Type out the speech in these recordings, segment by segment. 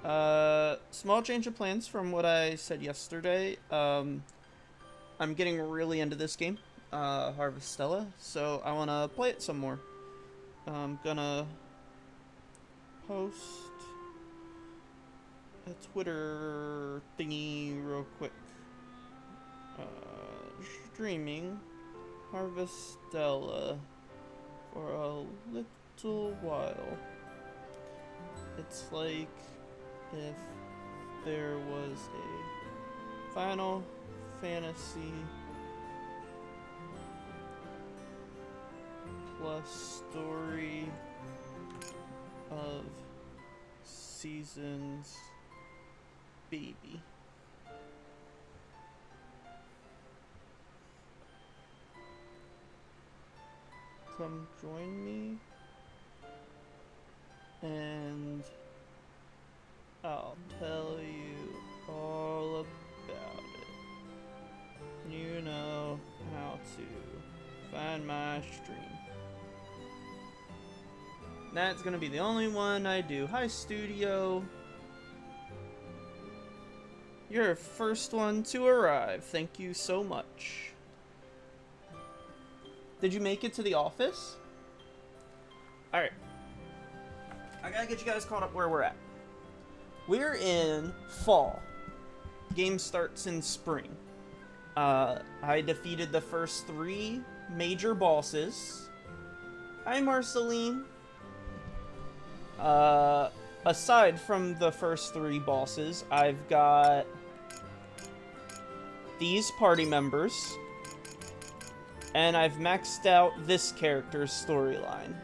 Small change of plans from what I said yesterday. I'm getting really into this game, Harvestella, so I want to play it some more. I'm gonna post a Twitter thingy real quick. Streaming Harvestella for a little while. It's like if there was a Final Fantasy plus story of seasons baby. Come join me and I'll tell you all about it. You know how to find my stream. That's gonna be the only one I do. Hi, studio. You're first one to arrive. Thank you so much. Did you make it to the office? Alright. I gotta get you guys caught up where we're at. We're in fall. Game starts in spring. I defeated the first 3 major bosses. Hi, Marceline. Aside from the first 3 bosses, I've got these party members. And I've maxed out this character's storyline.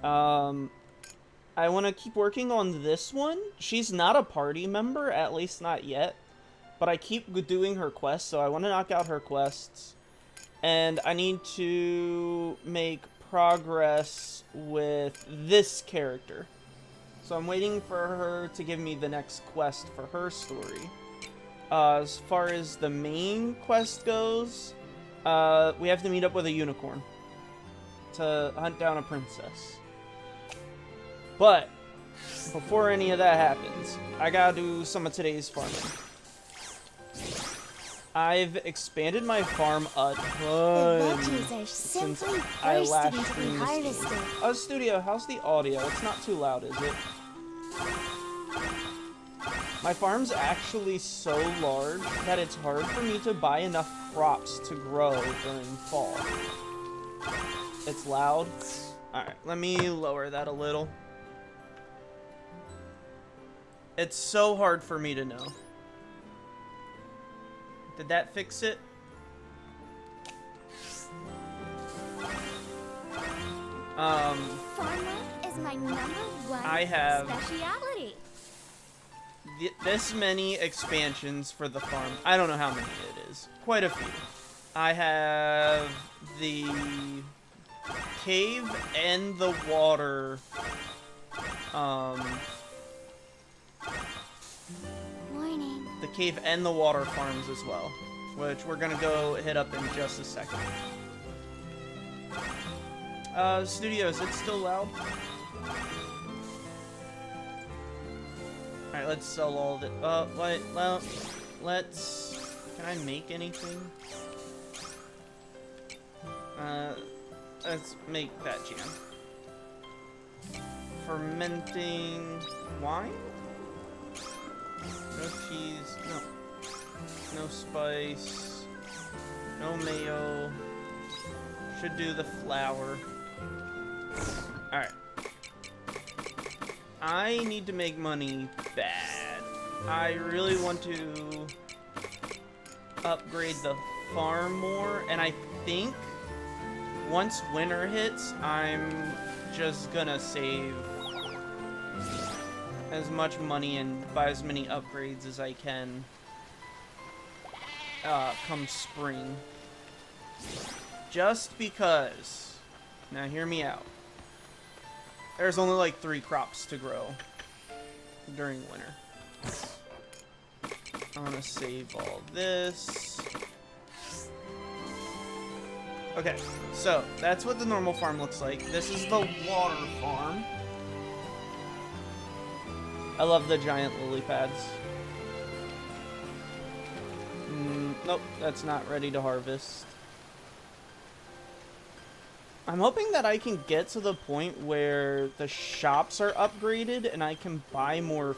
I want to keep working on this one. She's not a party member, at least not yet. But I keep doing her quests, so I want to knock out her quests. And I need to make progress with this character. So I'm waiting for her to give me the next quest for her story. As far as the main quest goes, we have to meet up with a unicorn to hunt down a princess. But before any of that happens, I gotta do some of today's farming. I've expanded my farm a ton since I last streamed this game. Oh, studio, how's the audio? It's not too loud, is it? My farm's actually so large that it's hard for me to buy enough crops to grow during fall. It's loud. Alright, let me lower that a little. It's so hard for me to know. Did that fix it? Farmer is my #1 I have speciality. This many expansions for the farm. I don't know how many it is. Quite a few. I have the cave and the water. Morning. The cave and the water farms as well, which we're gonna go hit up in just a second. Studio, is it still loud? Alright, let's sell all of it. Wait, well, let's... Can I make anything? Let's make that jam. Fermenting wine? No cheese, no spice, no mayo. Should do the flour. Alright. I need to make money bad. I really want to upgrade the farm more, and I think once winter hits, I'm just gonna save as much money and buy as many upgrades as I can come spring. Just because. Now hear me out. There's only like 3 crops to grow during winter. I'm gonna save all this. Okay, so that's what the normal farm looks like. This is the water farm. I love the giant lily pads. Nope, that's not ready to harvest. I'm hoping that I can get to the point where the shops are upgraded and I can buy more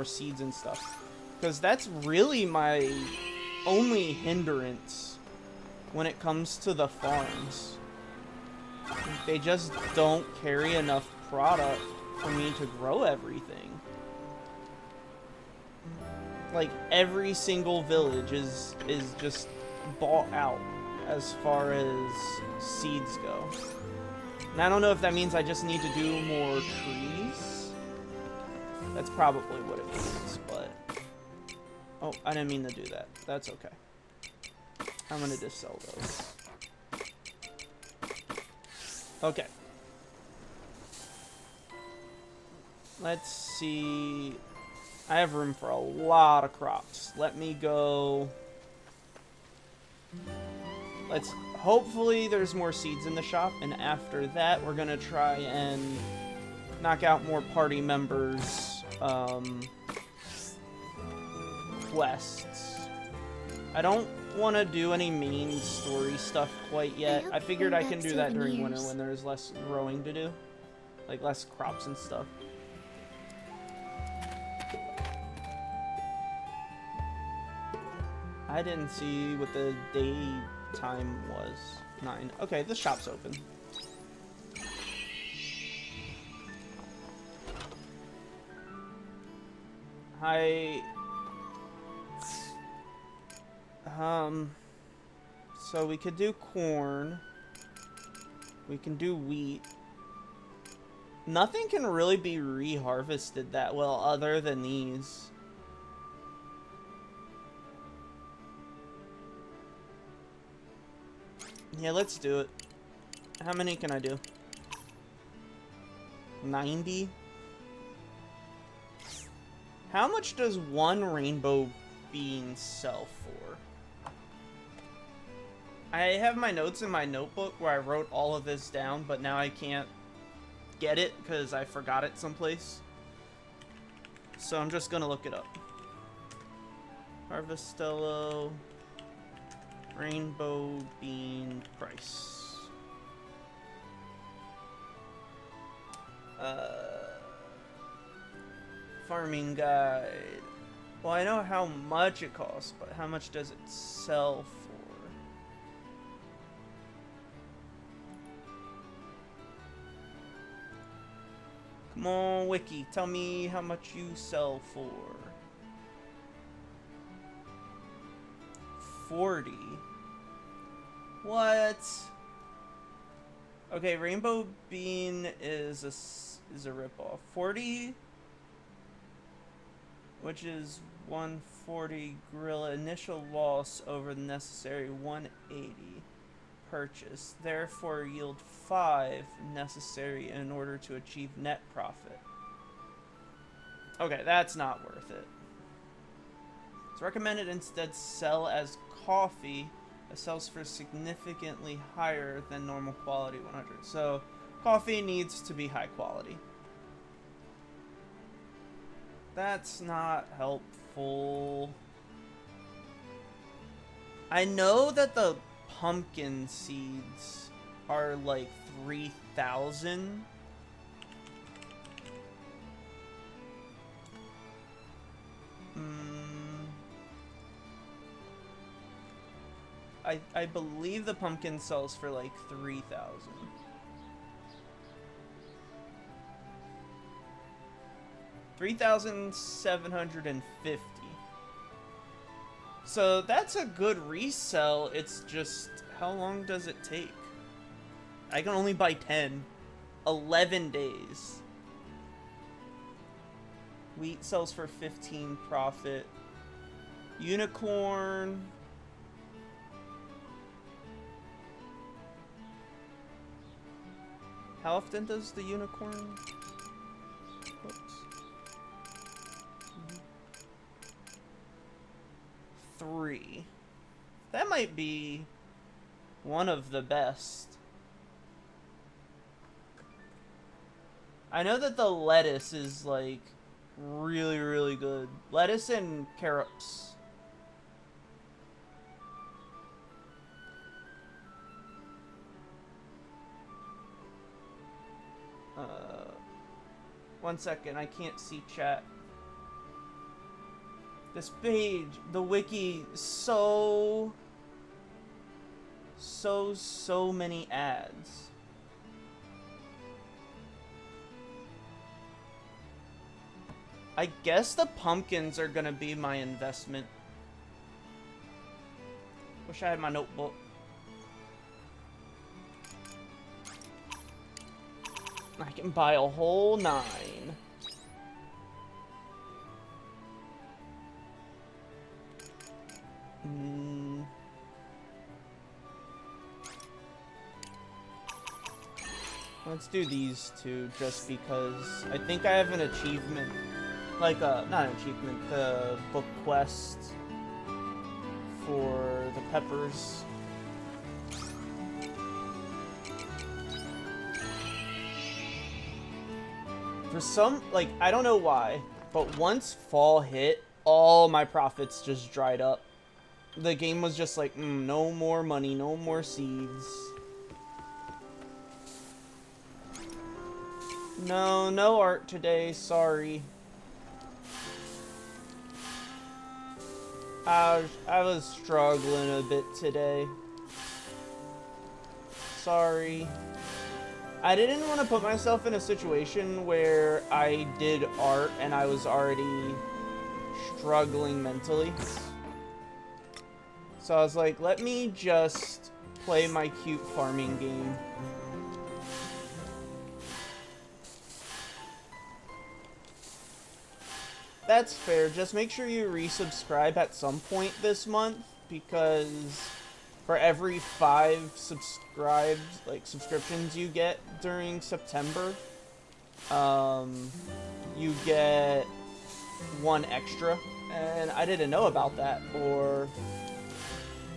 seeds and stuff. Because that's really my only hindrance when it comes to the farms. They just don't carry enough product for me to grow everything. Like, every single village is just bought out as far as seeds go. And I don't know if that means I just need to do more trees. That's probably what it means, but... Oh, I didn't mean to do that. That's okay. I'm gonna just sell those. Okay. Let's see... I have room for a lot of crops. Let me go... Let's... Hopefully there's more seeds in the shop, and after that we're gonna try and knock out more party members' quests. I don't want to do any main story stuff quite yet. I figured I can do that during winter when there's less growing to do. Like less crops and stuff. I didn't see what the day time was. 9. Okay, the shop's open. So we could do corn. We can do wheat. Nothing can really be reharvested that well other than these. Yeah, let's do it. How many can I do? 90? How much does one rainbow bean sell for? I have my notes in my notebook where I wrote all of this down, but now I can't get it because I forgot it someplace. So I'm just gonna look it up. Harvestella rainbow bean price. Farming guide. Well, I know how much it costs, but how much does it sell for? Come on, Wiki, tell me how much you sell for. 40. What? Okay, rainbow bean is a ripoff. 40, which is 140 gorilla initial loss over the necessary 180 purchase. Therefore, yield 5 necessary in order to achieve net profit. Okay, that's not worth it. It's recommended instead sell as coffee. It sells for significantly higher than normal quality 100. So coffee needs to be high quality. That's not helpful. I know that the pumpkin seeds are like 3,000. I believe the pumpkin sells for like 3,000. $3,750. So that's a good resell. It's just, how long does it take? I can only buy 10. 11 days. Wheat sells for 15 profit. Unicorn. How often does the unicorn? Oops. 3. That might be One of the best. I know that the lettuce is like really, really good. Lettuce and carrots. One second, I can't see chat. This page, the wiki, so many ads. I guess the pumpkins are gonna be my investment. Wish I had my notebook. I can buy a whole 9. Let's do these two just because I think I have an achievement. Like, not an achievement, the book quest for the peppers. For some, like, I don't know why, but once fall hit, all my profits just dried up. The game was just like, no more money, no more seeds. No art today, sorry. I was struggling a bit today. Sorry. I didn't want to put myself in a situation where I did art and I was already struggling mentally. So I was like, let me just play my cute farming game. That's fair. Just make sure you resubscribe at some point this month, because for every 5 subscriptions you get during September, you get 1 extra. And I didn't know about that, or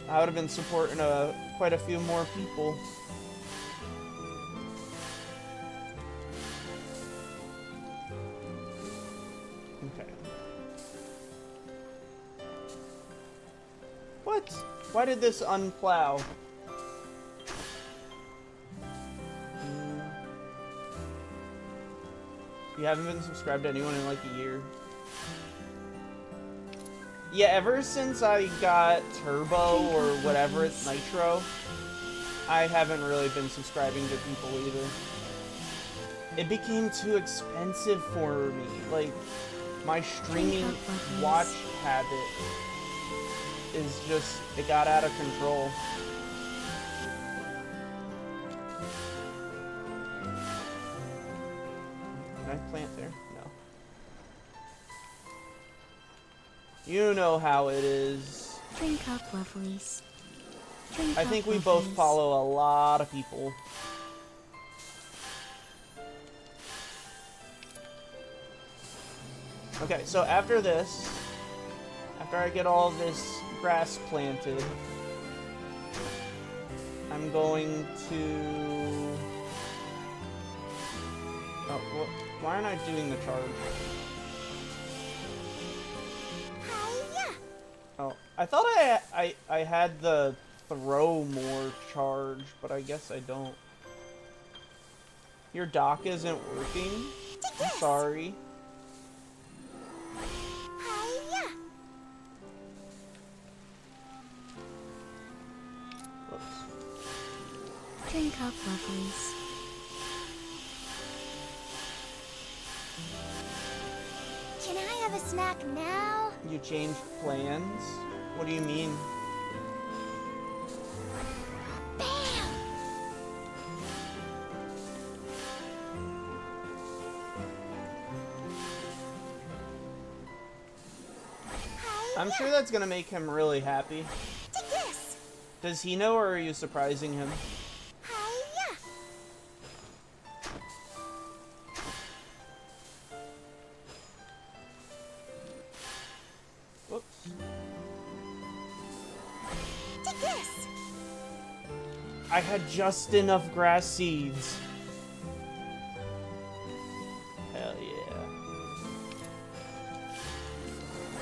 I would have been supporting quite a few more people. Okay. What? Why did this unplow? You haven't been subscribed to anyone in like a year. Yeah, ever since I got Turbo or whatever it's Nitro, I haven't really been subscribing to people either. It became too expensive for me. Like, my streaming watch habit is just, it got out of control. Can I plant there? No. You know how it is. Drink up, lovelies. Drink I up, think we both lovelies. follow a lot of people. Okay, so after this, after I get all this grass planted, I'm going to... Oh, well, why aren't I doing the charge? Hiya! Oh, I thought I had the throw more charge, but I guess I don't. Your dock isn't working? I'm sorry. Hiya! Whoops. Drink up, lovelies. Can I have a snack now? You changed plans? What do you mean? Bam! I'm sure that's gonna make him really happy. Take this! Does he know, or are you surprising him? Hiya! Whoops. Take this! I had just enough grass seeds. Hell yeah.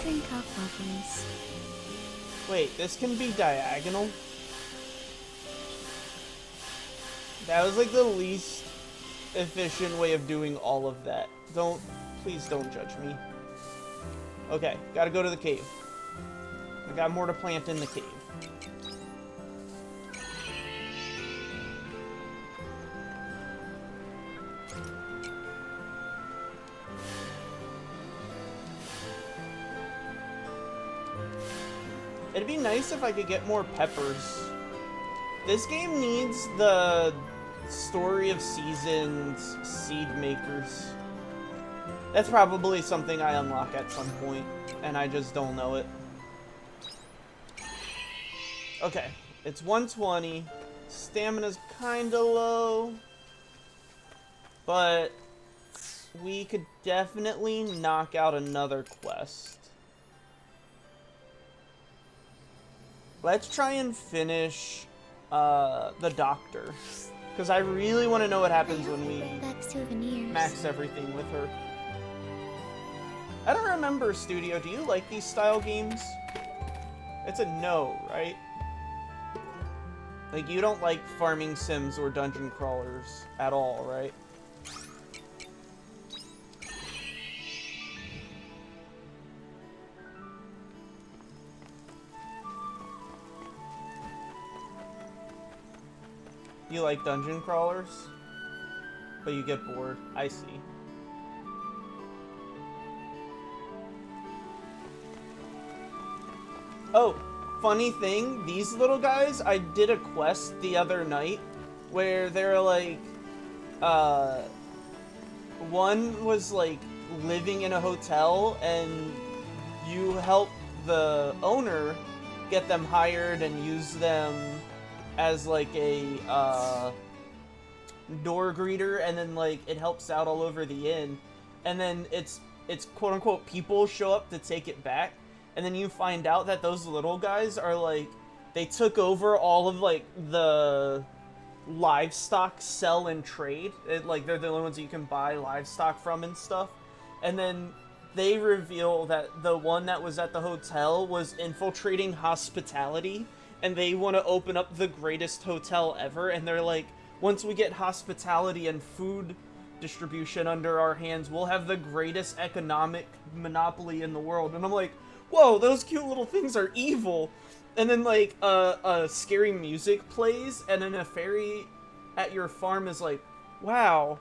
Drink up, lovers. Wait, this can be diagonal? That was like the least efficient way of doing all of that. Please don't judge me. Okay, gotta go to the cave. I got more to plant in the cave. It'd be nice if I could get more peppers. This game needs the Story of Seasons seed makers. That's probably something I unlock at some point, and I just don't know it. Okay, it's 120. Stamina's kinda low. But we could definitely knock out another quest. Let's try and finish the doctor. Because I really want to know what happens when we max everything with her. I don't remember, Studio. Do you like these style games? It's a no, right? Like, you don't like farming sims or dungeon crawlers at all, right? You like dungeon crawlers? But you get bored. I see. Oh, funny thing, these little guys, I did a quest the other night where they're like, one was like living in a hotel and you help the owner get them hired and use them as like a door greeter, and then like it helps out all over the inn, and then it's quote unquote people show up to take it back, and then you find out that those little guys are like, they took over all of like the livestock sell and trade. Like they're the only ones that you can buy livestock from and stuff, and then they reveal that the one that was at the hotel was infiltrating hospitality, and they want to open up the greatest hotel ever, and they're like, once we get hospitality and food distribution under our hands, we'll have the greatest economic monopoly in the world. And I'm like, whoa, those cute little things are evil. And then like a scary music plays, and then a fairy at your farm is like, wow,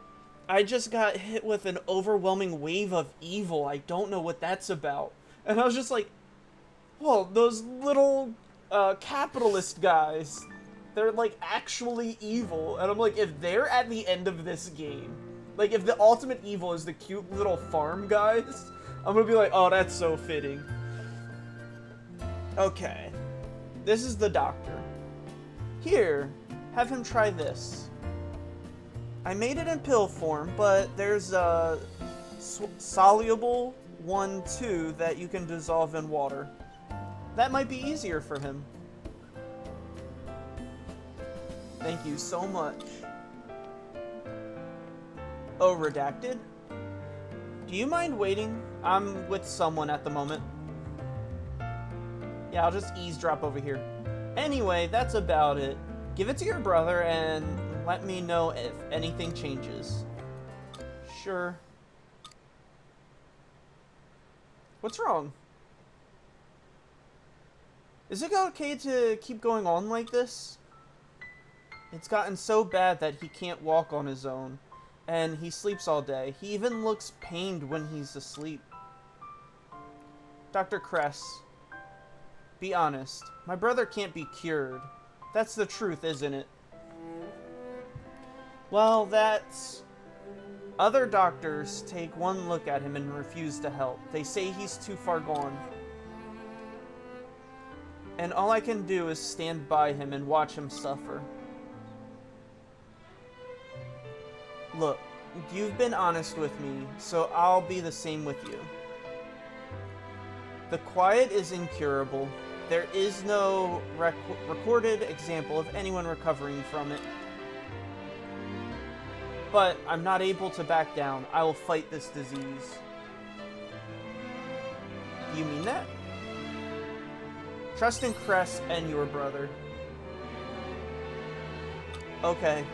I just got hit with an overwhelming wave of evil. I don't know what that's about. And I was just like, whoa, those little capitalist guys, they're like actually evil. And I'm like, if they're at the end of this game, like if the ultimate evil is the cute little farm guys, I'm gonna be like, oh, that's so fitting. Okay, this is the doctor. Here, have him try this. I made it in pill form, but there's a soluble one too that you can dissolve in water. That might be easier for him. Thank you so much. Oh, redacted? Do you mind waiting? I'm with someone at the moment. Yeah, I'll just eavesdrop over here. Anyway, that's about it. Give it to your brother and let me know if anything changes. Sure. What's wrong? Is it okay to keep going on like this? It's gotten so bad that he can't walk on his own, and he sleeps all day. He even looks pained when he's asleep. Dr. Kress, be honest. My brother can't be cured. That's the truth, isn't it? Well, that's... Other doctors take one look at him and refuse to help. They say he's too far gone. And all I can do is stand by him and watch him suffer. Look, you've been honest with me, so I'll be the same with you. The quiet is incurable. There is no recorded example of anyone recovering from it. But I'm not able to back down. I will fight this disease. Do you mean that? Trust in Cress and your brother. Okay.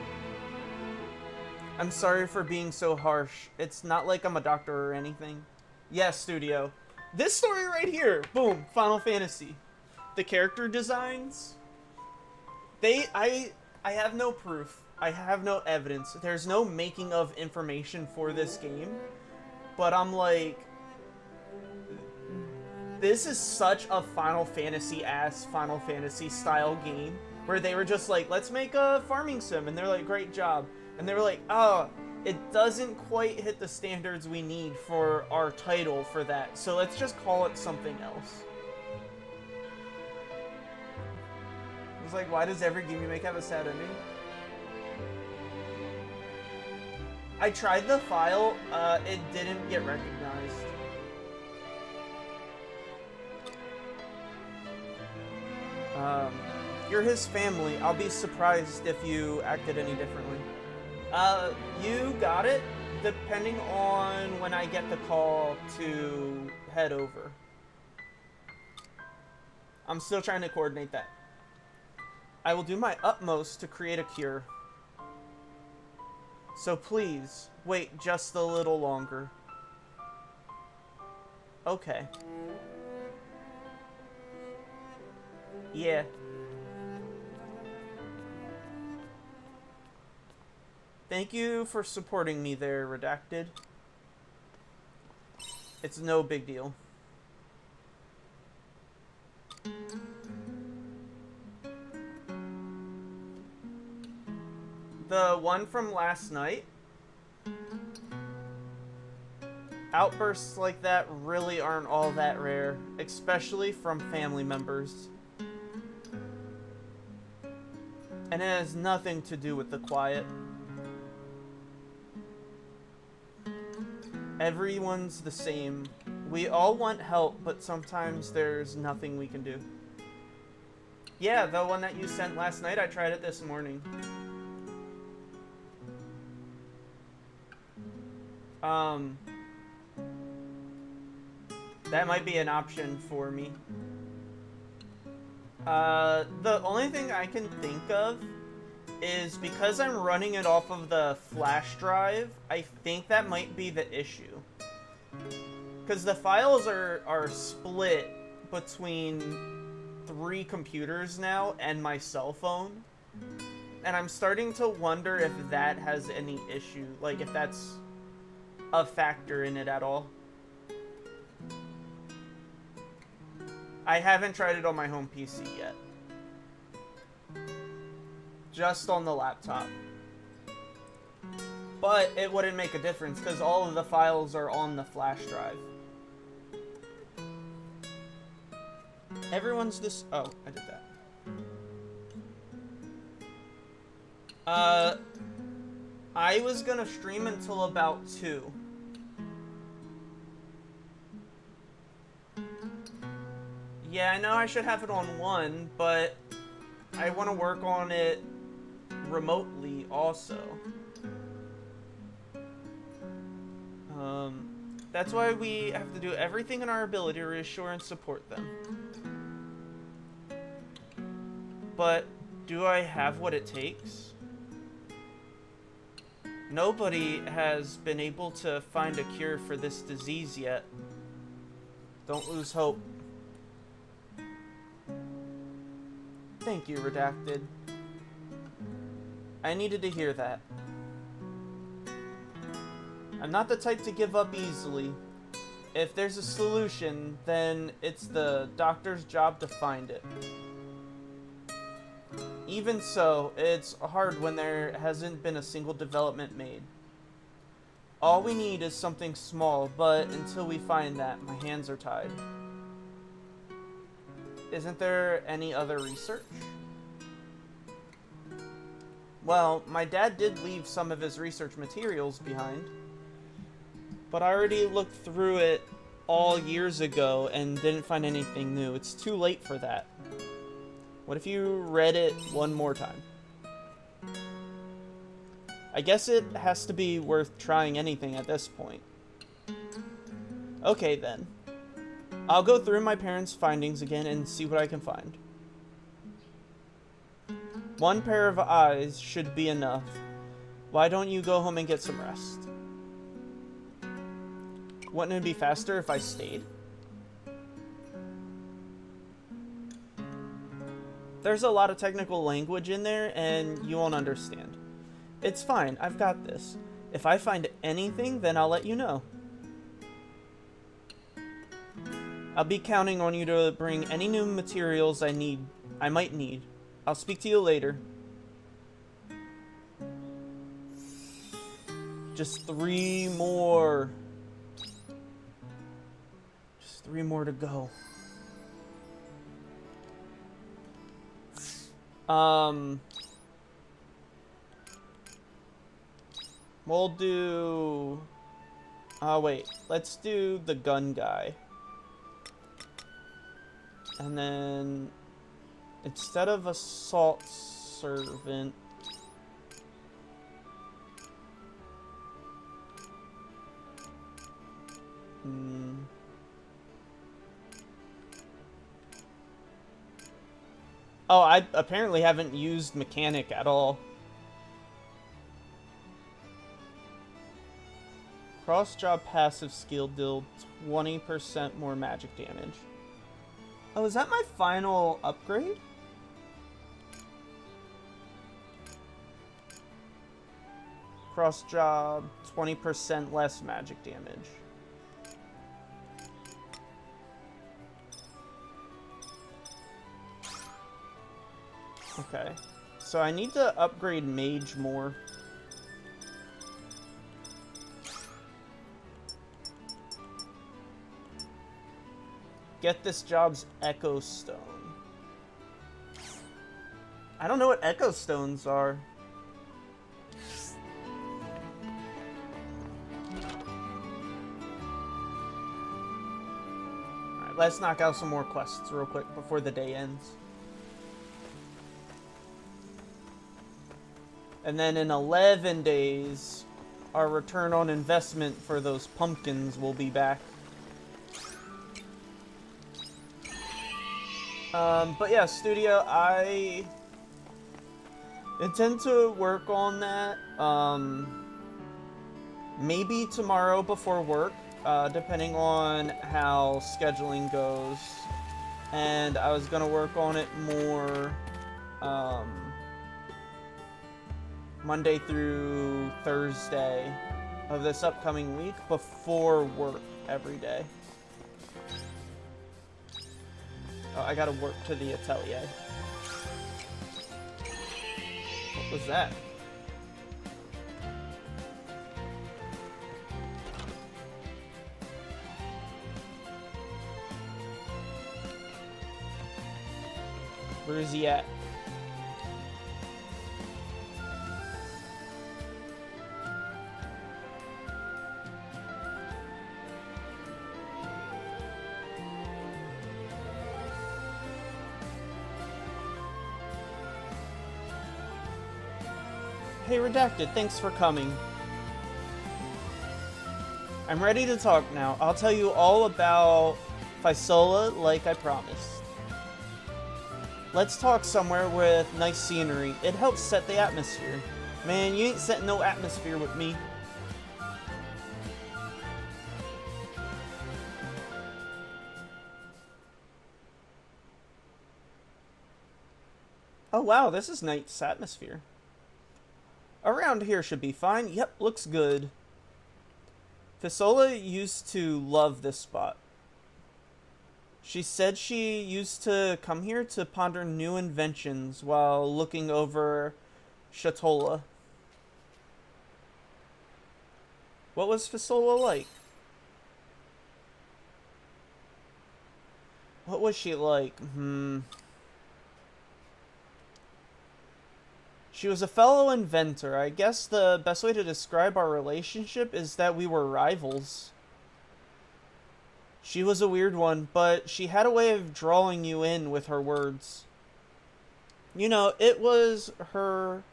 I'm sorry for being so harsh. It's not like I'm a doctor or anything. Yes, studio. This story right here. Boom. Final Fantasy. The character designs. I have no proof. I have no evidence. There's no making of information for this game. But I'm like, this is such a Final Fantasy-ass Final Fantasy style game where they were just like, let's make a farming sim. And they're like, great job. And they were like, oh, it doesn't quite hit the standards we need for our title for that. So let's just call it something else. It's like, why does every game you make have a sad ending? I tried the file, it didn't get recognized. You're his family. I'll be surprised if you acted any differently. You got it, depending on when I get the call to head over. I'm still trying to coordinate that. I will do my utmost to create a cure. So please, wait just a little longer. Okay. Yeah. Thank you for supporting me there, Redacted. It's no big deal. The one from last night? Outbursts like that really aren't all that rare, especially from family members. And it has nothing to do with the quiet. Everyone's the same. We all want help, but sometimes there's nothing we can do. Yeah, the one that you sent last night, I tried it this morning. That might be an option for me. The only thing I can think of is because I'm running it off of the flash drive, I think that might be the issue. Because the files are split between 3 computers now and my cell phone. And I'm starting to wonder if that has any issue, like if that's a factor in it at all. I haven't tried it on my home PC yet. Just on the laptop. But it wouldn't make a difference because all of the files are on the flash drive. Everyone's this... Oh, I did that. I was gonna stream until about 2. Yeah, I know I should have it on 1, but I want to work on it remotely also. That's why we have to do everything in our ability to reassure and support them. But do I have what it takes? Nobody has been able to find a cure for this disease yet. Don't lose hope. Thank you, Redacted. I needed to hear that. I'm not the type to give up easily. If there's a solution, then it's the doctor's job to find it. Even so, it's hard when there hasn't been a single development made. All we need is something small, but until we find that, my hands are tied. Isn't there any other research? Well, my dad did leave some of his research materials behind, but I already looked through it all years ago and didn't find anything new. It's too late for that. What if you read it one more time? I guess it has to be worth trying anything at this point. Okay then. I'll go through my parents' findings again and see what I can find. One pair of eyes should be enough. Why don't you go home and get some rest? Wouldn't it be faster if I stayed? There's a lot of technical language in there and you won't understand. It's fine, I've got this. If I find anything, then I'll let you know. I'll be counting on you to bring any new materials I might need. I'll speak to you later. Just 3 more. Just 3 more to go. We'll do... Oh, wait. Let's do the gun guy. And then... Instead of assault servant... Oh, I apparently haven't used mechanic at all. Cross-job passive skill deal 20% more magic damage. Oh, is that my final upgrade? Cross-job, 20% less magic damage. Okay, so I need to upgrade mage more. Get this job's Echo Stone. I don't know what Echo Stones are. Alright, let's knock out some more quests real quick before the day ends. And then in 11 days, our return on investment for those pumpkins will be back. But yeah, studio, I intend to work on that, maybe tomorrow before work, depending on how scheduling goes. And I was gonna work on it more, Monday through Thursday of this upcoming week before work every day. Oh, I gotta work to the atelier. What was that? Where is he at? Hey, Redacted, thanks for coming. I'm ready to talk now. I'll tell you all about Fisola like I promised. Let's talk somewhere with nice scenery. It helps set the atmosphere. Man, you ain't setting no atmosphere with me. Oh wow, this is nice atmosphere. Around here should be fine. Yep, looks good. Fisola used to love this spot. She said she used to come here to ponder new inventions while looking over Shatola. What was Fisola like? What was she like? She was a fellow inventor. I guess the best way to describe our relationship is that we were rivals. She was a weird one, but she had a way of drawing you in with her words. You know, it was her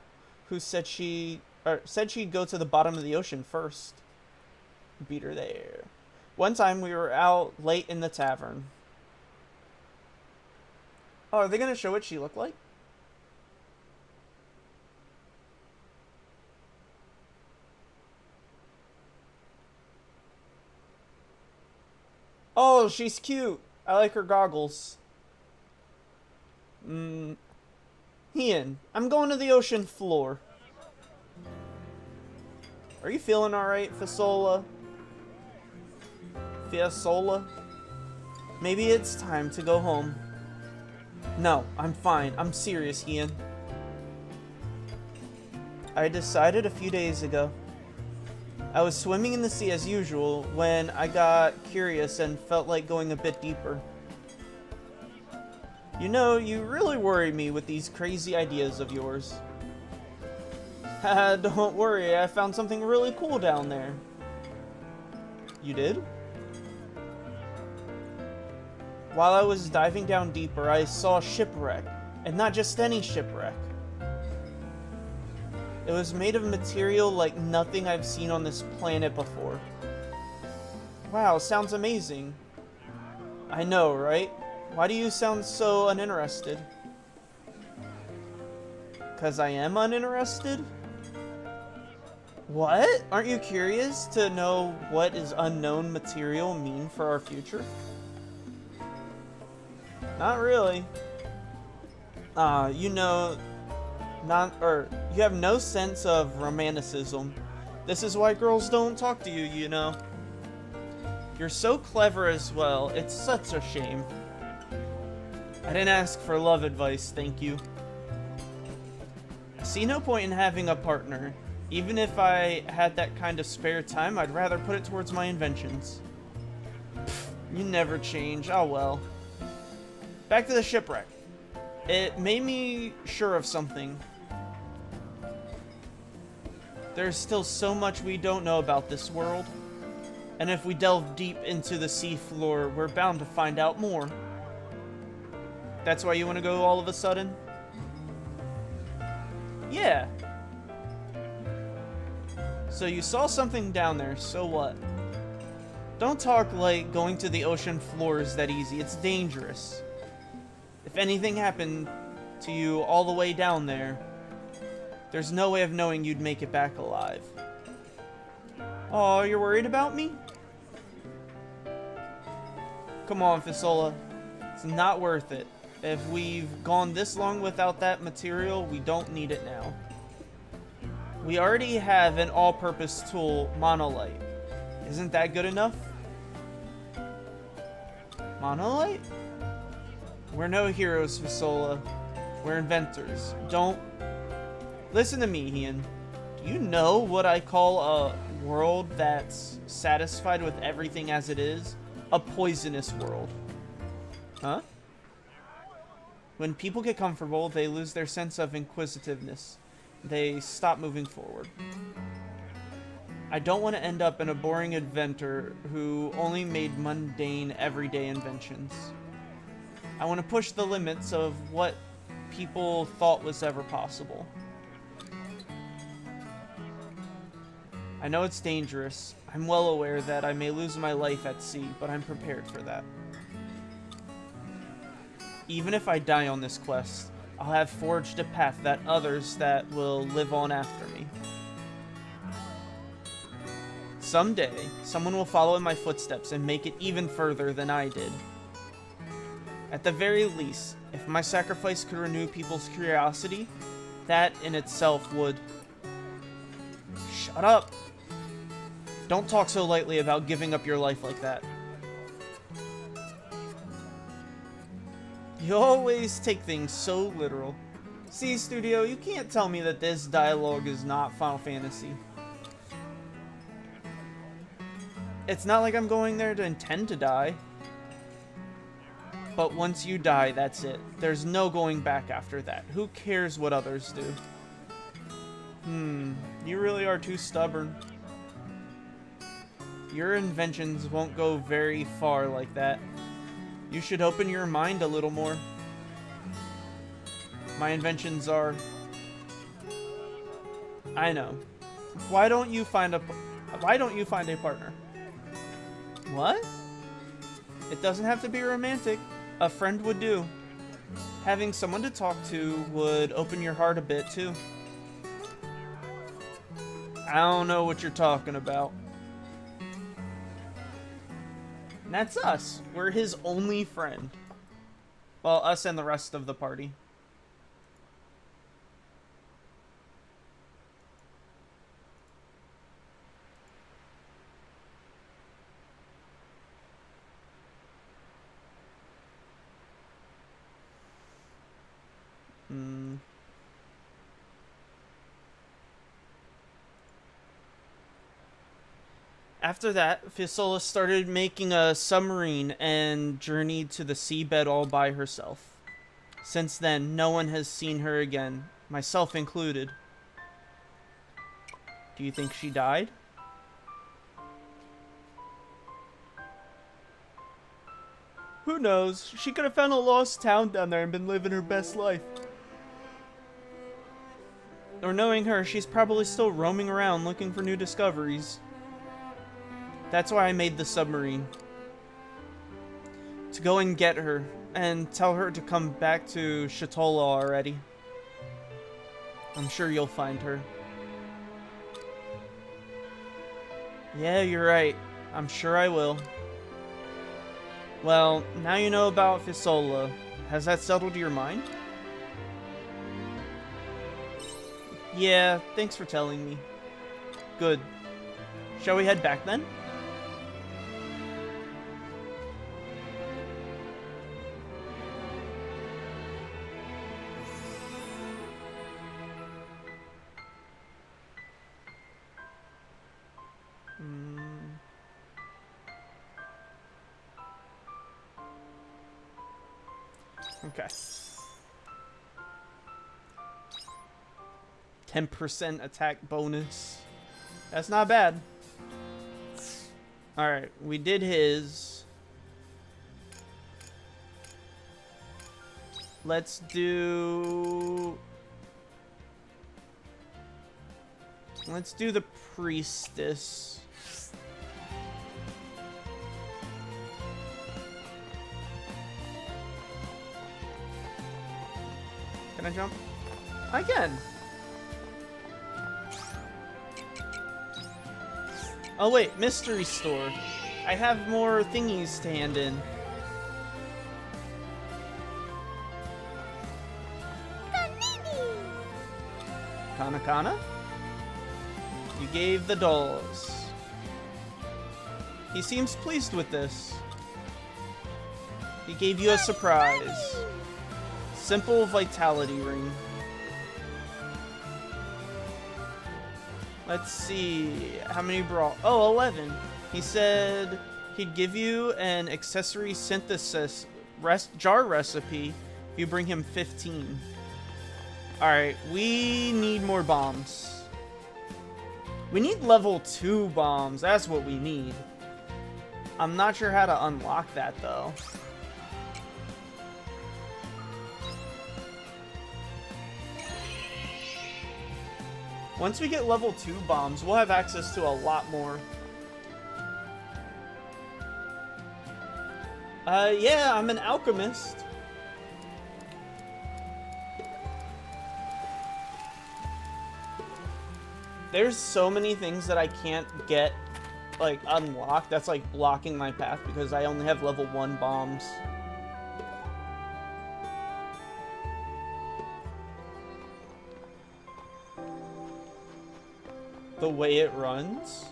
who said she'd go to the bottom of the ocean first. Beat her there. One time we were out late in the tavern. Oh, are they going to show what she looked like? Oh, she's cute. I like her goggles. Ian, I'm going to the ocean floor. Are you feeling alright, Fasola? Fiasola? Maybe it's time to go home. No, I'm fine. I'm serious, Ian. I decided a few days ago. I was swimming in the sea as usual when I got curious and felt like going a bit deeper. You know, you really worry me with these crazy ideas of yours. Haha, don't worry, I found something really cool down there. You did? While I was diving down deeper, I saw a shipwreck, and not just any shipwreck. It was made of material like nothing I've seen on this planet before. Wow, sounds amazing. I know, right? Why do you sound so uninterested? 'Cause I am uninterested? What? Aren't you curious to know what is unknown material mean for our future? Not really. You know, you have no sense of romanticism. This is why girls don't talk to you, you know. You're so clever as well. It's such a shame. I didn't ask for love advice, thank you. I see no point in having a partner. Even if I had that kind of spare time, I'd rather put it towards my inventions. Pfft, you never change. Oh well. Back to the shipwreck. It made me sure of something. There's still so much we don't know about this world. And if we delve deep into the seafloor, we're bound to find out more. That's why you want to go all of a sudden? Yeah. So you saw something down there, so what? Don't talk like going to the ocean floor is that easy. It's dangerous. If anything happened to you all the way down there, there's no way of knowing you'd make it back alive. Oh, you're worried about me? Come on, Fasola. It's not worth it. If we've gone this long without that material, we don't need it now. We already have an all-purpose tool, monolite. Isn't that good enough? Monolite? We're no heroes, Fasola. We're inventors. Don't... Listen to me, Ian. Do you know what I call a world that's satisfied with everything as it is? A poisonous world. Huh? When people get comfortable, they lose their sense of inquisitiveness. They stop moving forward. I don't want to end up in a boring inventor who only made mundane, everyday inventions. I want to push the limits of what people thought was ever possible. I know it's dangerous. I'm well aware that I may lose my life at sea, but I'm prepared for that. Even if I die on this quest, I'll have forged a path that others that will live on after me. Someday, someone will follow in my footsteps and make it even further than I did. At the very least, if my sacrifice could renew people's curiosity, that in itself would... Shut up! Don't talk so lightly about giving up your life like that. You always take things so literal. See, Studio, you can't tell me that this dialogue is not Final Fantasy. It's not like I'm going there to intend to die. But once you die, that's it. There's no going back after that. Who cares what others do? You really are too stubborn. Your inventions won't go very far like that. You should open your mind a little more. My inventions are... I know. Why don't you find a partner? What? It doesn't have to be romantic. A friend would do. Having someone to talk to would open your heart a bit too. I don't know what you're talking about. And that's us. We're his only friend. Well, us and the rest of the party. After that, Fisola started making a submarine and journeyed to the seabed all by herself. Since then, no one has seen her again, myself included. Do you think she died? Who knows? She could have found a lost town down there and been living her best life. Or knowing her, she's probably still roaming around looking for new discoveries. That's why I made the submarine. To go and get her, and tell her to come back to Shatola already. I'm sure you'll find her. Yeah, you're right. I'm sure I will. Well, now you know about Fisola. Has that settled your mind? Yeah, thanks for telling me. Good. Shall we head back then? Okay. 10% attack bonus. That's not bad. Alright, we did his. Let's do the priestess. Can I jump? I can. Oh wait, mystery store. I have more thingies to hand in. Kana Kana? You gave the dolls. He seems pleased with this. He gave you a surprise. Simple vitality ring. Let's see. How many brought? Oh, 11. He said he'd give you an accessory synthesis jar recipe if you bring him 15. Alright, we need more bombs. We need level 2 bombs. That's what we need. I'm not sure how to unlock that, though. Once we get level 2 bombs, we'll have access to a lot more. Yeah, I'm an alchemist. There's so many things that I can't get, like, unlocked. That's, like, blocking my path because I only have level 1 bombs. The way it runs.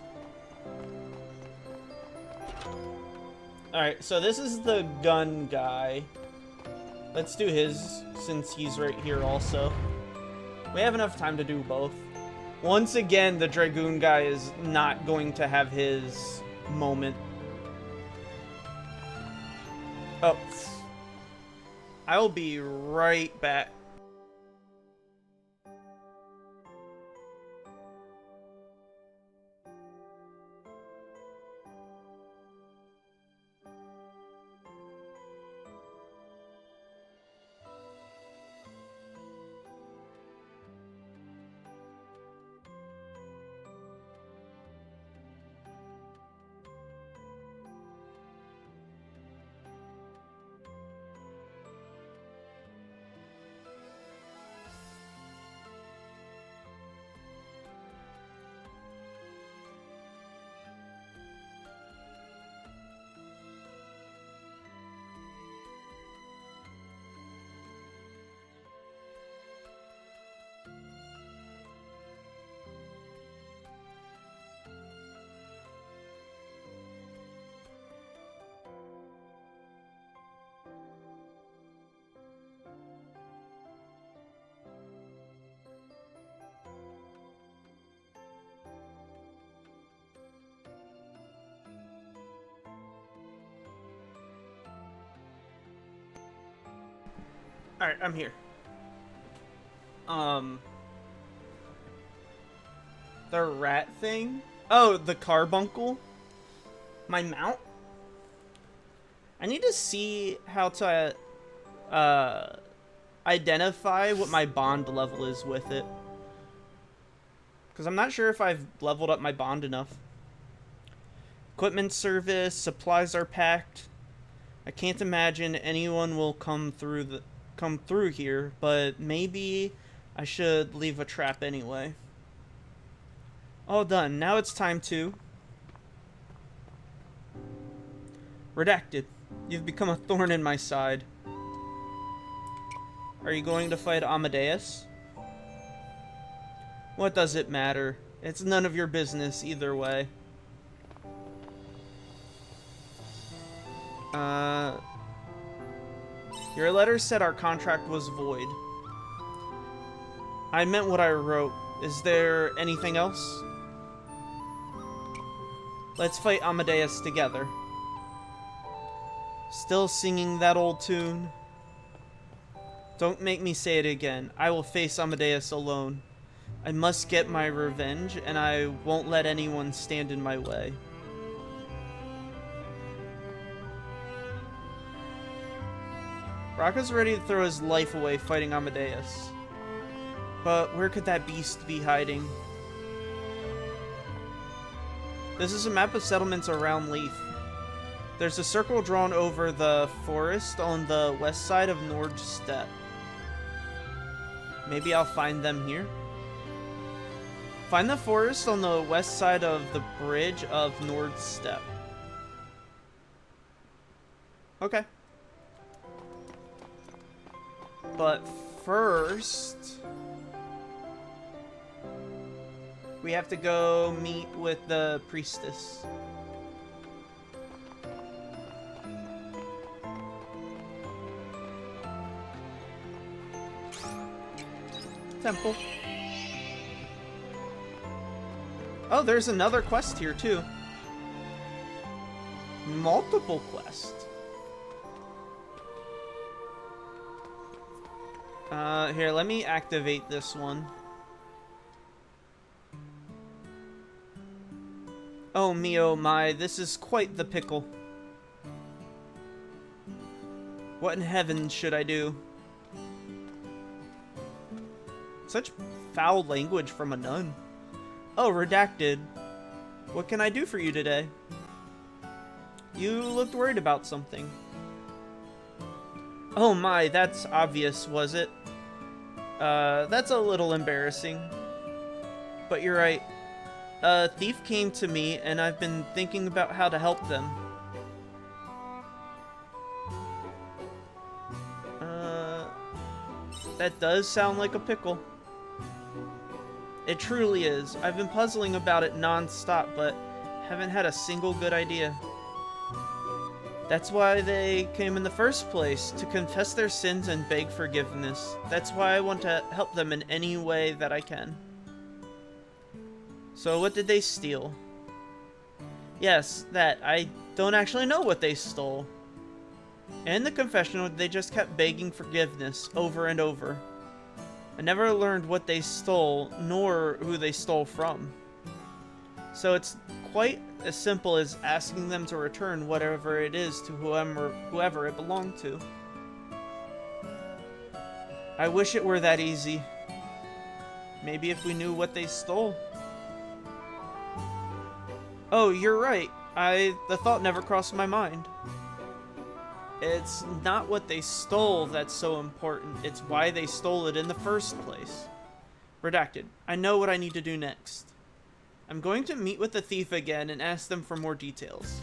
Alright, so this is the gun guy. Let's do his, since he's right here also. We have enough time to do both. Once again, the Dragoon guy is not going to have his moment. Oh. I'll be right back. Alright, I'm here. The rat thing? Oh, the carbuncle? My mount? I need to see how to, identify what my bond level is with it. Because I'm not sure if I've leveled up my bond enough. Equipment service, supplies are packed. I can't imagine anyone will come through here, but maybe I should leave a trap anyway. All done. Now it's time to... Redacted. You've become a thorn in my side. Are you going to fight Amadeus? What does it matter? It's none of your business either way. Your letter said our contract was void. I meant what I wrote. Is there anything else? Let's fight Amadeus together. Still singing that old tune? Don't make me say it again. I will face Amadeus alone. I must get my revenge, and I won't let anyone stand in my way. Rocco's ready to throw his life away fighting Amadeus. But where could that beast be hiding? This is a map of settlements around Leaf. There's a circle drawn over the forest on the west side of Nordstedt. Maybe I'll find them here? Find the forest on the west side of the bridge of Nordstedt. Okay. But first... we have to go meet with the priestess. Temple. Oh, there's another quest here too. Multiple quests. Here, let me activate this one. Oh me, oh my, this is quite the pickle. What in heaven should I do? Such foul language from a nun. Oh, redacted. What can I do for you today? You looked worried about something. Oh my, that's obvious, was it? That's a little embarrassing. But you're right. A thief came to me, and I've been thinking about how to help them. That does sound like a pickle. It truly is. I've been puzzling about it non-stop, but haven't had a single good idea. That's why they came in the first place, to confess their sins and beg forgiveness. That's why I want to help them in any way that I can. So what did they steal? Yes, that. I don't actually know what they stole. In the confessional, they just kept begging forgiveness over and over. I never learned what they stole, nor who they stole from. So it's quite as simple as asking them to return whatever it is to whoever it belonged to. I wish it were that easy. Maybe if we knew what they stole. Oh, you're right. The thought never crossed my mind. It's not what they stole that's so important. It's why they stole it in the first place. Redacted. I know what I need to do next. I'm going to meet with the thief again and ask them for more details.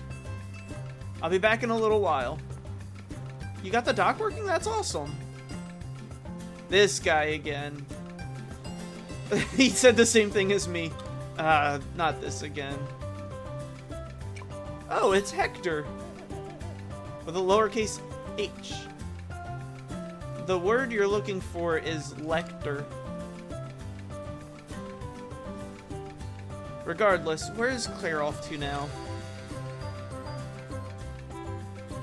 I'll be back in a little while. You got the dock working? That's awesome. This guy again. He said the same thing as me. Not this again. Oh, it's Hector. With a lowercase h. The word you're looking for is lector. Regardless, where is Claire off to now?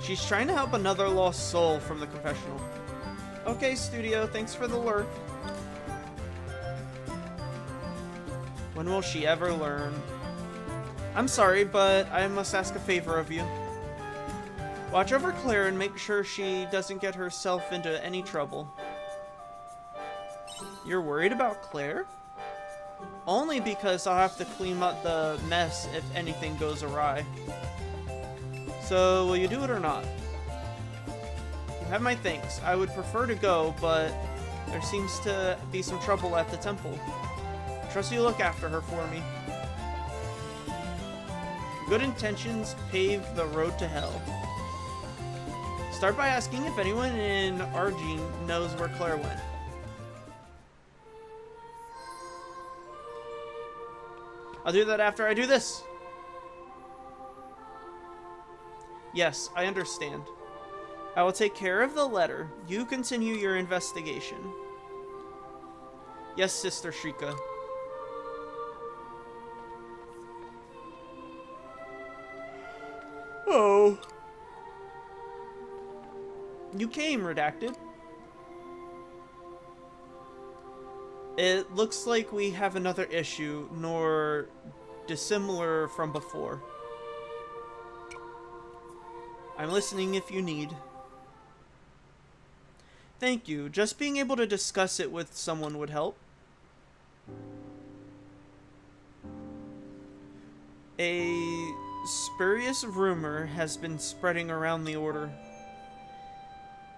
She's trying to help another lost soul from the confessional. Okay, studio, thanks for the lurk. When will she ever learn? I'm sorry, but I must ask a favor of you. Watch over Claire and make sure she doesn't get herself into any trouble. You're worried about Claire? Only because I'll have to clean up the mess if anything goes awry. So, will you do it or not? You have my thanks. I would prefer to go, but there seems to be some trouble at the temple. Trust you look after her for me. Good intentions pave the road to hell. Start by asking if anyone in Argene knows where Claire went. I'll do that after I do this. Yes, I understand. I will take care of the letter. You continue your investigation. Yes, Sister Shrika. Oh. You came, Redacted. It looks like we have another issue, nor dissimilar from before. I'm listening if you need. Thank you. Just being able to discuss it with someone would help. A spurious rumor has been spreading around the Order,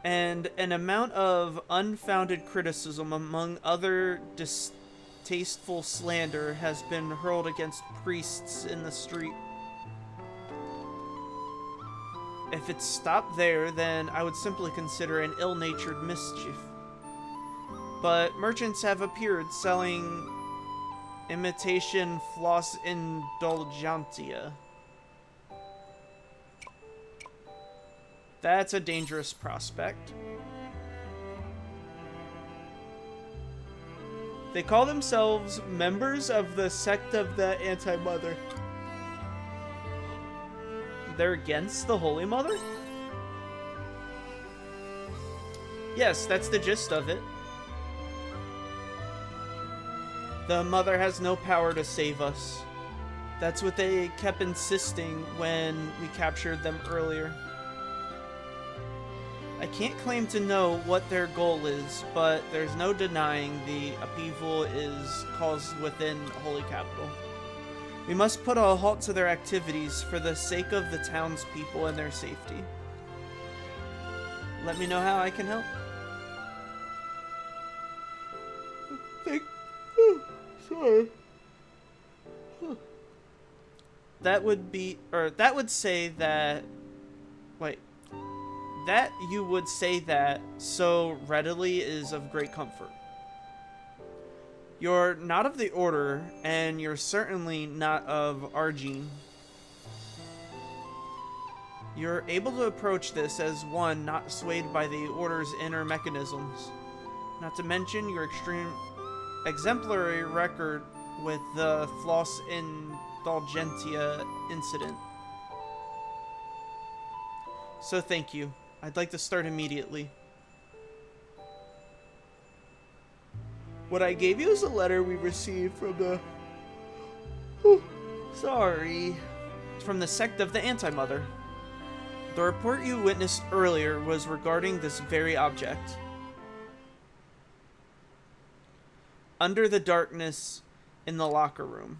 and an amount of unfounded criticism among other distasteful slander has been hurled against priests in the street. If it stopped there, then I would simply consider an ill-natured mischief. But merchants have appeared selling imitation floss indulgentia. That's a dangerous prospect. They call themselves members of the sect of the Anti-Mother. They're against the Holy Mother? Yes, that's the gist of it. The Mother has no power to save us. That's what they kept insisting when we captured them earlier. I can't claim to know what their goal is, but there's no denying the upheaval is caused within Holy Capital. We must put a halt to their activities for the sake of the townspeople and their safety. Let me know how I can help. Sorry. That would say that... Wait. That you would say that so readily is of great comfort. You're not of the Order, and you're certainly not of Argene. You're able to approach this as one not swayed by the Order's inner mechanisms. Not to mention your exemplary record with the Floss Indulgentia incident. So thank you. I'd like to start immediately. What I gave you is a letter we received from the... from the sect of the Anti-Mother. The report you witnessed earlier was regarding this very object. Under the darkness in the locker room.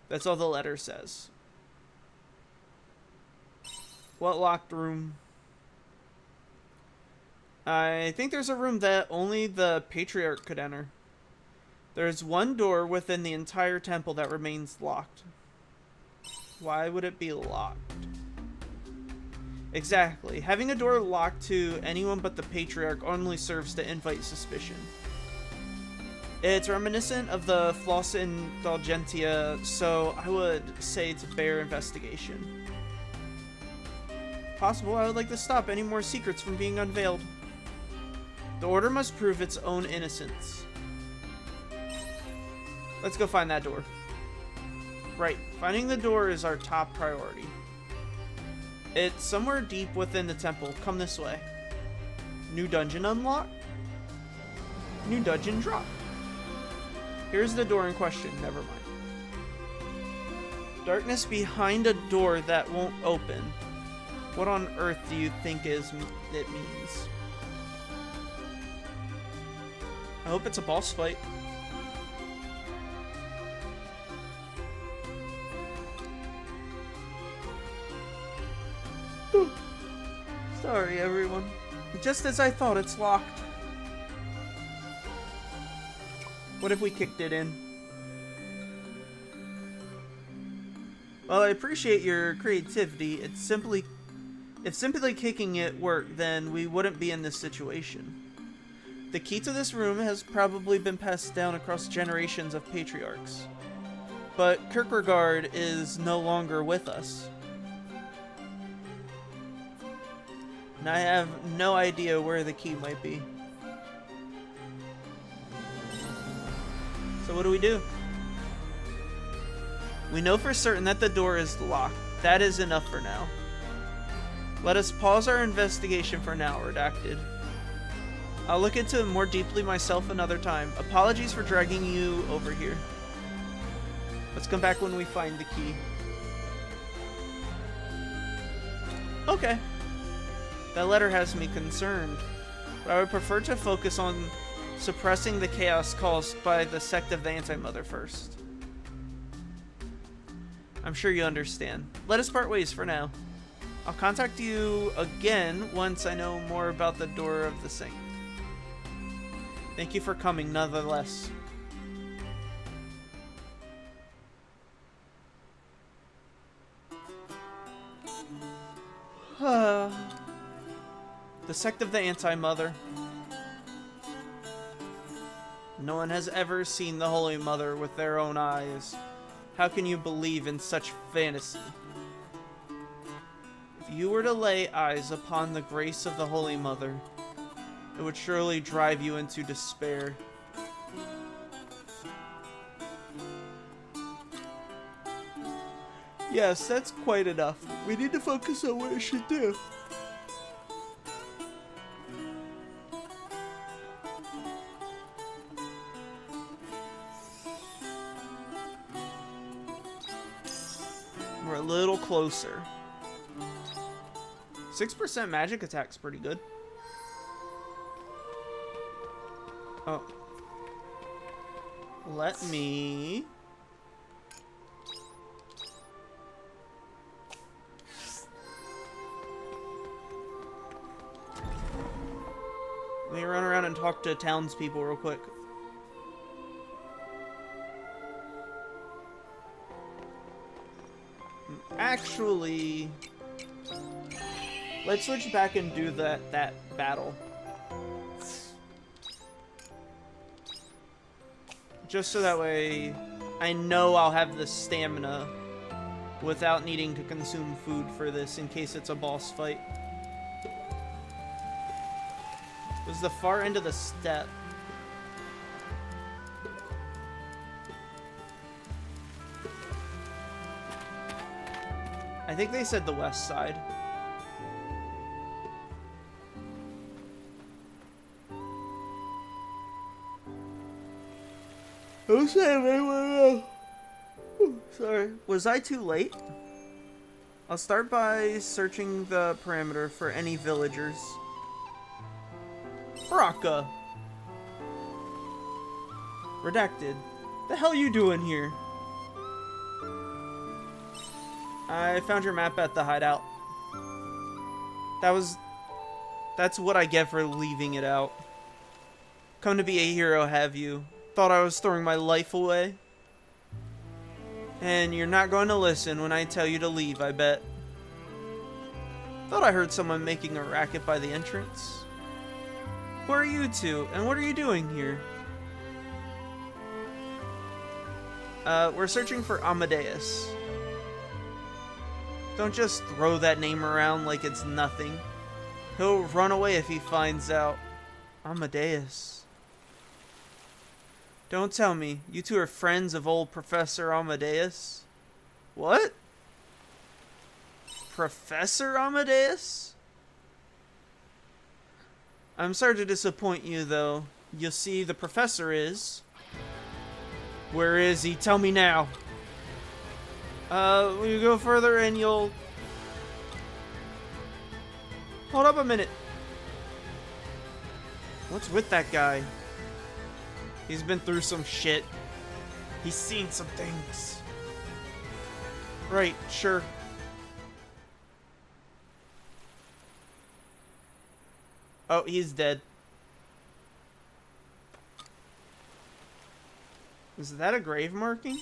That's all the letter says. What locked room? I think there's a room that only the Patriarch could enter. There's one door within the entire temple that remains locked. Why would it be locked? Exactly. Having a door locked to anyone but the Patriarch only serves to invite suspicion. It's reminiscent of the Floss Indulgentia, so I would say to bear investigation. If possible, I would like to stop any more secrets from being unveiled. The Order must prove its own innocence. Let's go find that door. Right, finding the door is our top priority. It's somewhere deep within the temple. Come this way. New dungeon unlocked. New dungeon dropped. Here's the door in question. Never mind. Darkness behind a door that won't open. What on earth do you think it means? I hope it's a boss fight. Sorry, everyone. Just as I thought, it's locked. What if we kicked it in? Well, I appreciate your creativity. If simply kicking it worked, then we wouldn't be in this situation. The key to this room has probably been passed down across generations of patriarchs. But Kierkegaard is no longer with us. And I have no idea where the key might be. So what do? We know for certain that the door is locked. That is enough for now. Let us pause our investigation for now, redacted. I'll look into it more deeply myself another time. Apologies for dragging you over here. Let's come back when we find the key. Okay. That letter has me concerned, but I would prefer to focus on suppressing the chaos caused by the sect of the Anti-Mother first. I'm sure you understand. Let us part ways for now. I'll contact you again once I know more about the Door of the Saint. Thank you for coming, nonetheless. The sect of the Anti-Mother. No one has ever seen the Holy Mother with their own eyes. How can you believe in such fantasy? If you were to lay eyes upon the grace of the Holy Mother, it would surely drive you into despair. Yes, that's quite enough. We need to focus on what it should do. We're a little closer. 6% magic attack's pretty good. Oh. Let me... Let me run around and talk to townspeople real quick. Actually, let's switch back and do that battle. Just so that way I know I'll have the stamina without needing to consume food for this in case it's a boss fight. It was the far end of the step. I think they said the west side. Don't say anyone else. Sorry. Was I too late? I'll start by searching the perimeter for any villagers. Baraka. Redacted. The hell you doing here? I found your map at the hideout. That's what I get for leaving it out. Come to be a hero, have you? Thought I was throwing my life away? And you're not going to listen when I tell you to leave, I bet. Thought I heard someone making a racket by the entrance. Who are you two, and what are you doing here? We're searching for Amadeus. Don't just throw that name around like it's nothing. He'll run away if he finds out. Amadeus. Don't tell me. You two are friends of old Professor Amadeus? What? Professor Amadeus? I'm sorry to disappoint you, though. You'll see the professor is... Where is he? Tell me now. You go further and you'll... Hold up a minute. What's with that guy? He's been through some shit. He's seen some things. Right, sure. Oh, he's dead. Is that a grave marking?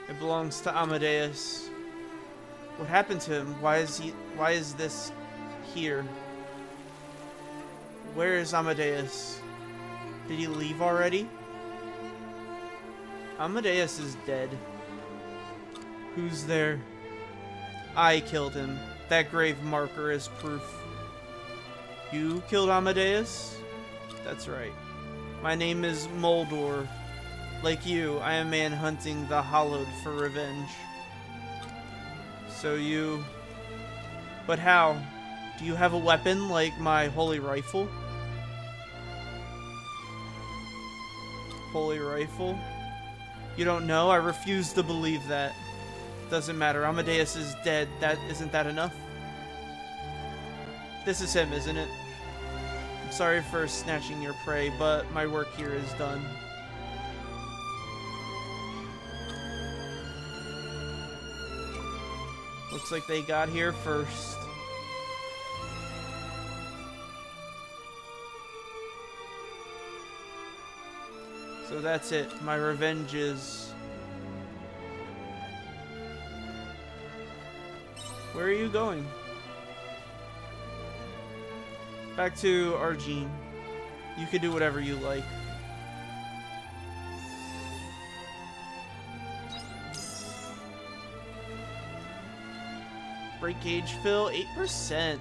It belongs to Amadeus. What happened to him? Why is this here? Where is Amadeus? Did he leave already? Amadeus is dead. Who's there? I killed him. That grave marker is proof. You killed Amadeus? That's right. My name is Moldor. Like you, I am a man hunting the Hallowed for revenge. So you... But how? Do you have a weapon like my holy rifle? Holy rifle? You don't know? I refuse to believe that. Doesn't matter. Amadeus is dead. Isn't that enough? This is him, isn't it? I'm sorry for snatching your prey, but my work here is done. Looks like they got here first. So that's it. My revenge is... Where are you going? Back to Argene. You can do whatever you like. Break gauge fill, 8%.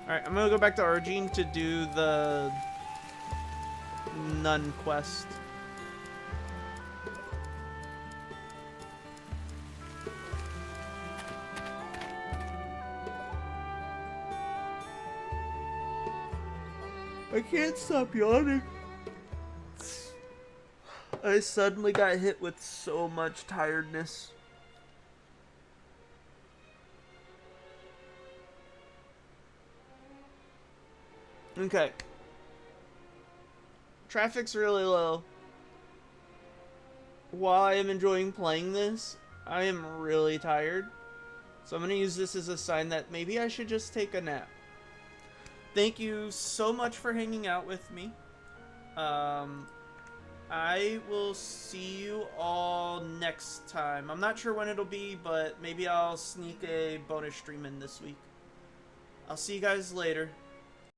Alright, I'm gonna go back to Argene to do the nun quest. I can't stop yawning. I suddenly got hit with so much tiredness. Okay. Traffic's really low. While I am enjoying playing this, I am really tired. So I'm going to use this as a sign that maybe I should just take a nap. Thank you so much for hanging out with me. I will see you all next time. I'm not sure when it'll be, but maybe I'll sneak a bonus stream in this week. I'll see you guys later.